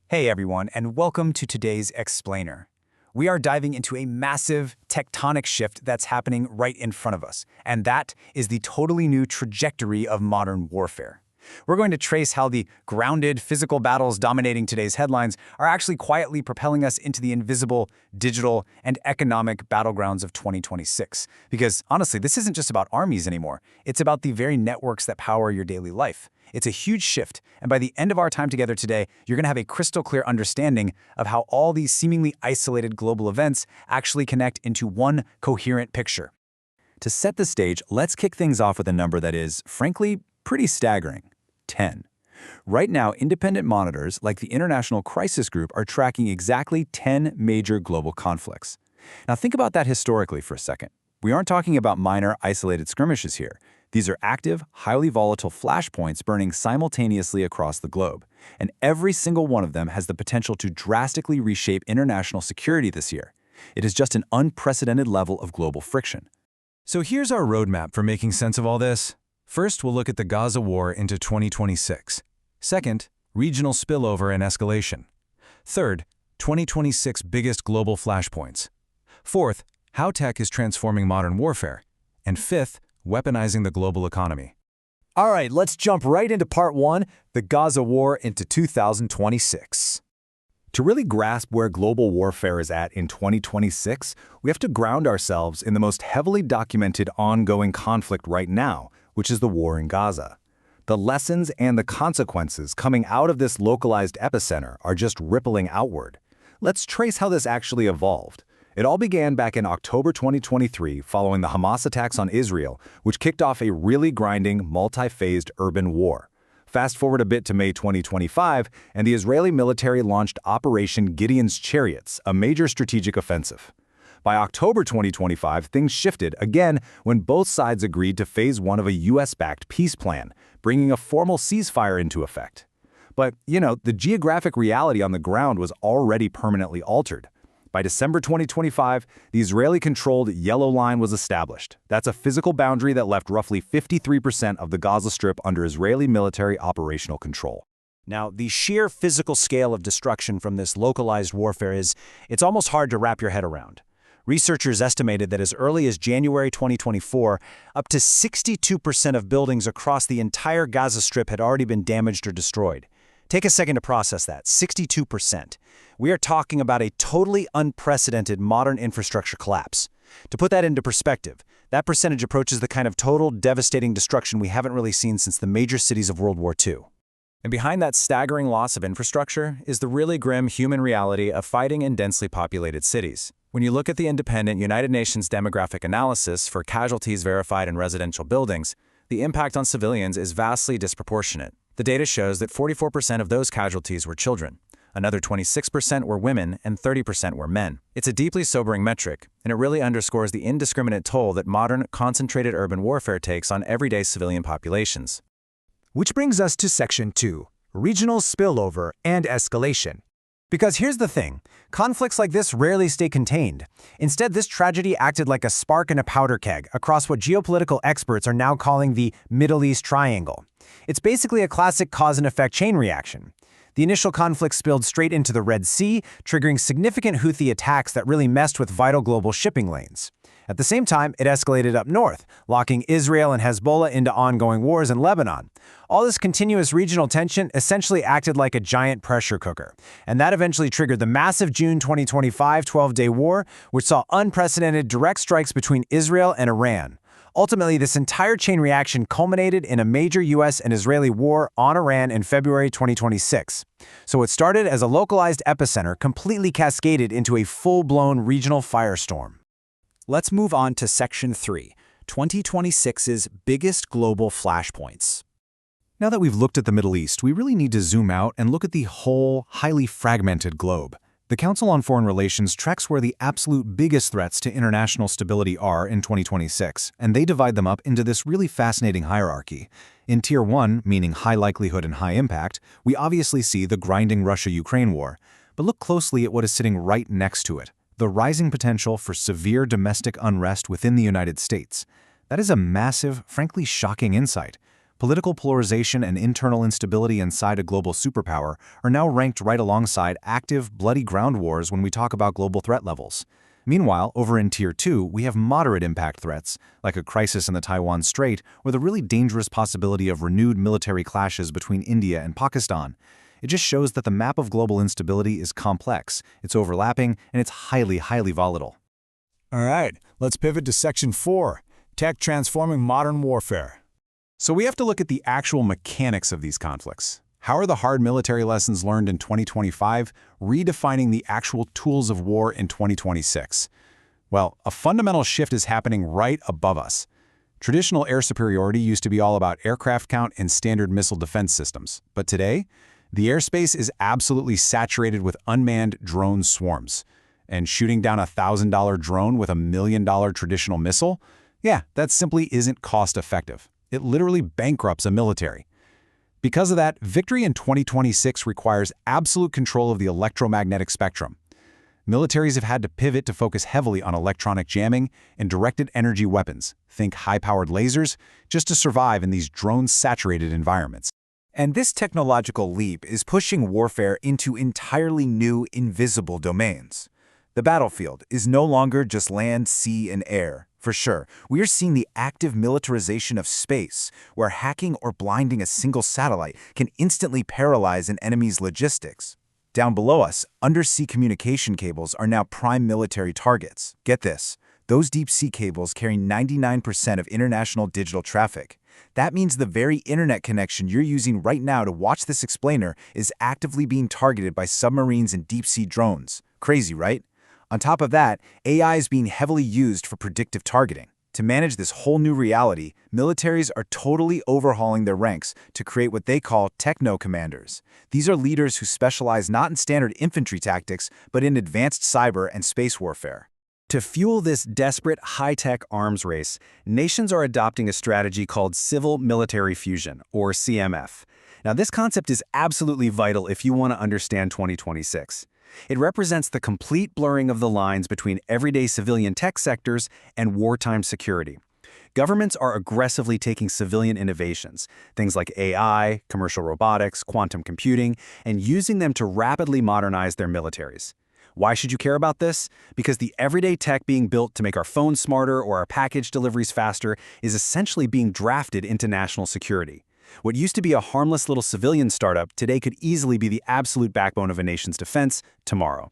Hey everyone, and welcome to today's Explainer. We are diving into a massive tectonic shift that's happening right in front of us, and that is the totally new trajectory of modern warfare. We're going to trace how the grounded physical battles dominating today's headlines are actually quietly propelling us into the invisible, digital, and economic battlegrounds of 2026. Because honestly, this isn't just about armies anymore. It's about the very networks that power your daily life. It's a huge shift, and by the end of our time together today, you're going to have a crystal clear understanding of how all these seemingly isolated global events actually connect into one coherent picture. To set the stage, let's kick things off with a number that is, frankly, pretty staggering. 10. Right now, independent monitors like the International Crisis Group are tracking exactly 10 major global conflicts. Now think about that historically for a second. We aren't talking about minor, isolated skirmishes here. These are active, highly volatile flashpoints burning simultaneously across the globe. And every single one of them has the potential to drastically reshape international security this year. It is just an unprecedented level of global friction. So here's our roadmap for making sense of all this. First, we'll look at the Gaza war into 2026. Second, regional spillover and escalation. Third, 2026 biggest global flashpoints. Fourth, how tech is transforming modern warfare. And fifth, weaponizing the global economy. All right, let's jump right into part one, the Gaza war into 2026. To really grasp where global warfare is at in 2026, we have to ground ourselves in the most heavily documented ongoing conflict right now, which is the war in Gaza. The lessons and the consequences coming out of this localized epicenter are just rippling outward. Let's trace how this actually evolved. It all began back in October 2023 following the Hamas attacks on Israel, which kicked off a really grinding, multi-phased urban war. Fast forward a bit to May 2025, and the Israeli military launched Operation Gideon's Chariots, a major strategic offensive. By October 2025, things shifted again when both sides agreed to phase one of a US-backed peace plan, bringing a formal ceasefire into effect. But, the geographic reality on the ground was already permanently altered. By December 2025, the Israeli-controlled Yellow Line was established. That's a physical boundary that left roughly 53% of the Gaza Strip under Israeli military operational control. Now, the sheer physical scale of destruction from this localized warfare it's almost hard to wrap your head around. Researchers estimated that as early as January 2024, up to 62% of buildings across the entire Gaza Strip had already been damaged or destroyed. Take a second to process that, 62%. We are talking about a totally unprecedented modern infrastructure collapse. To put that into perspective, that percentage approaches the kind of total, devastating destruction we haven't really seen since the major cities of World War II. And behind that staggering loss of infrastructure is the really grim human reality of fighting in densely populated cities. When you look at the independent United Nations demographic analysis for casualties verified in residential buildings, the impact on civilians is vastly disproportionate. The data shows that 44% of those casualties were children. Another 26% were women, and 30% were men. It's a deeply sobering metric, and it really underscores the indiscriminate toll that modern, concentrated urban warfare takes on everyday civilian populations. Which brings us to Section 2, regional spillover and escalation. Because here's the thing, conflicts like this rarely stay contained. Instead, this tragedy acted like a spark in a powder keg across what geopolitical experts are now calling the Middle East Triangle. It's basically a classic cause and effect chain reaction. The initial conflict spilled straight into the Red Sea, triggering significant Houthi attacks that really messed with vital global shipping lanes. At the same time, it escalated up north, locking Israel and Hezbollah into ongoing wars in Lebanon. All this continuous regional tension essentially acted like a giant pressure cooker, and that eventually triggered the massive June 2025 12-day war, which saw unprecedented direct strikes between Israel and Iran. Ultimately, this entire chain reaction culminated in a major US and Israeli war on Iran in February 2026. So it started as a localized epicenter, completely cascaded into a full-blown regional firestorm. Let's move on to Section 3, 2026's biggest global flashpoints. Now that we've looked at the Middle East, we really need to zoom out and look at the whole, highly fragmented globe. The Council on Foreign Relations tracks where the absolute biggest threats to international stability are in 2026, and they divide them up into this really fascinating hierarchy. In Tier 1, meaning high likelihood and high impact, we obviously see the grinding Russia-Ukraine war. But look closely at what is sitting right next to it, the rising potential for severe domestic unrest within the United States. That is a massive, frankly shocking insight. Political polarization and internal instability inside a global superpower are now ranked right alongside active, bloody ground wars when we talk about global threat levels. Meanwhile, over in Tier 2, we have moderate impact threats, like a crisis in the Taiwan Strait or the really dangerous possibility of renewed military clashes between India and Pakistan. It just shows that the map of global instability is complex, it's overlapping, and it's highly, highly volatile. All right, let's pivot to Section 4, Tech Transforming Modern Warfare. So we have to look at the actual mechanics of these conflicts. How are the hard military lessons learned in 2025 redefining the actual tools of war in 2026? Well, a fundamental shift is happening right above us. Traditional air superiority used to be all about aircraft count and standard missile defense systems. But today, the airspace is absolutely saturated with unmanned drone swarms. And shooting down a $1,000 drone with a $1 million traditional missile? Yeah, that simply isn't cost-effective. It literally bankrupts a military. Because of that, victory in 2026 requires absolute control of the electromagnetic spectrum. Militaries have had to pivot to focus heavily on electronic jamming and directed energy weapons, think high-powered lasers, just to survive in these drone-saturated environments. And this technological leap is pushing warfare into entirely new, invisible domains. The battlefield is no longer just land, sea, and air. For sure, we are seeing the active militarization of space, where hacking or blinding a single satellite can instantly paralyze an enemy's logistics. Down below us, undersea communication cables are now prime military targets. Get this, those deep-sea cables carry 99% of international digital traffic. That means the very internet connection you're using right now to watch this explainer is actively being targeted by submarines and deep-sea drones. Crazy, right? On top of that, AI is being heavily used for predictive targeting. To manage this whole new reality, militaries are totally overhauling their ranks to create what they call techno-commanders. These are leaders who specialize not in standard infantry tactics, but in advanced cyber and space warfare. To fuel this desperate high-tech arms race, nations are adopting a strategy called civil-military fusion, or CMF. Now, this concept is absolutely vital if you want to understand 2026. It represents the complete blurring of the lines between everyday civilian tech sectors and wartime security. Governments are aggressively taking civilian innovations, things like AI, commercial robotics, quantum computing, and using them to rapidly modernize their militaries. Why should you care about this? Because the everyday tech being built to make our phones smarter or our package deliveries faster is essentially being drafted into national security. What used to be a harmless little civilian startup today could easily be the absolute backbone of a nation's defense tomorrow.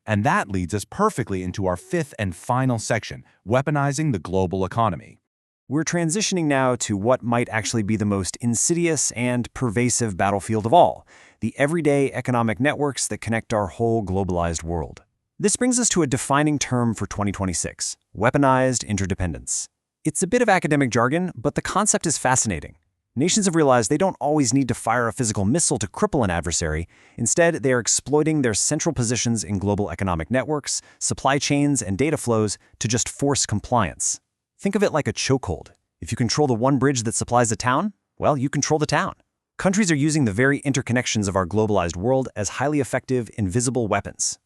And that leads us perfectly into our fifth and final section, weaponizing the global economy. We're transitioning now to what might actually be the most insidious and pervasive battlefield of all, the everyday economic networks that connect our whole globalized world. This brings us to a defining term for 2026, weaponized interdependence. It's a bit of academic jargon, but the concept is fascinating. Nations have realized they don't always need to fire a physical missile to cripple an adversary. Instead, they are exploiting their central positions in global economic networks, supply chains, and data flows to just force compliance. Think of it like a chokehold. If you control the one bridge that supplies a town, well, you control the town. Countries are using the very interconnections of our globalized world as highly effective, invisible weapons.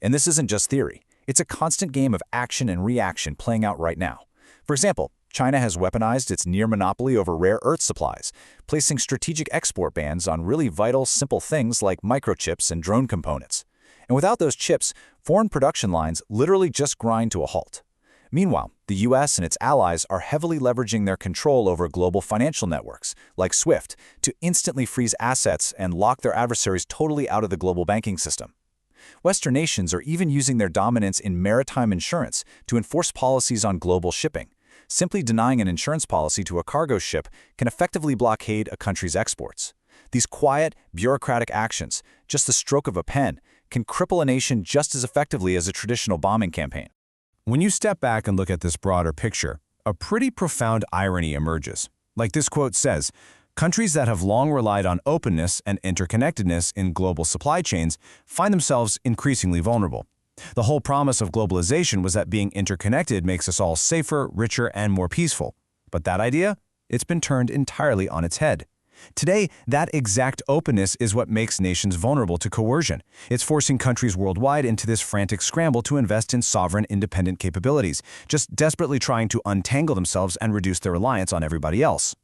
And this isn't just theory. It's a constant game of action and reaction playing out right now. For example, China has weaponized its near monopoly over rare earth supplies, placing strategic export bans on really vital, simple things like microchips and drone components. And without those chips, foreign production lines literally just grind to a halt. Meanwhile, the US and its allies are heavily leveraging their control over global financial networks, like SWIFT, to instantly freeze assets and lock their adversaries totally out of the global banking system. Western nations are even using their dominance in maritime insurance to enforce policies on global shipping. Simply denying an insurance policy to a cargo ship can effectively blockade a country's exports. These quiet, bureaucratic actions, just the stroke of a pen, can cripple a nation just as effectively as a traditional bombing campaign. When you step back and look at this broader picture, a pretty profound irony emerges. Like this quote says, countries that have long relied on openness and interconnectedness in global supply chains find themselves increasingly vulnerable. The whole promise of globalization was that being interconnected makes us all safer, richer, and more peaceful. But that idea? It's been turned entirely on its head. Today, that exact openness is what makes nations vulnerable to coercion. It's forcing countries worldwide into this frantic scramble to invest in sovereign, independent capabilities, just desperately trying to untangle themselves and reduce their reliance on everybody else.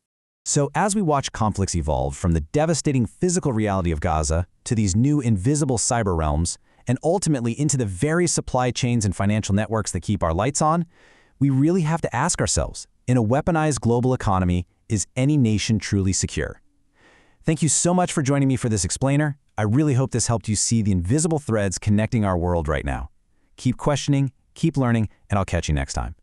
So as we watch conflicts evolve from the devastating physical reality of Gaza to these new invisible cyber realms, and ultimately into the very supply chains and financial networks that keep our lights on, we really have to ask ourselves, in a weaponized global economy, is any nation truly secure? Thank you so much for joining me for this explainer. I really hope this helped you see the invisible threads connecting our world right now. Keep questioning, keep learning, and I'll catch you next time.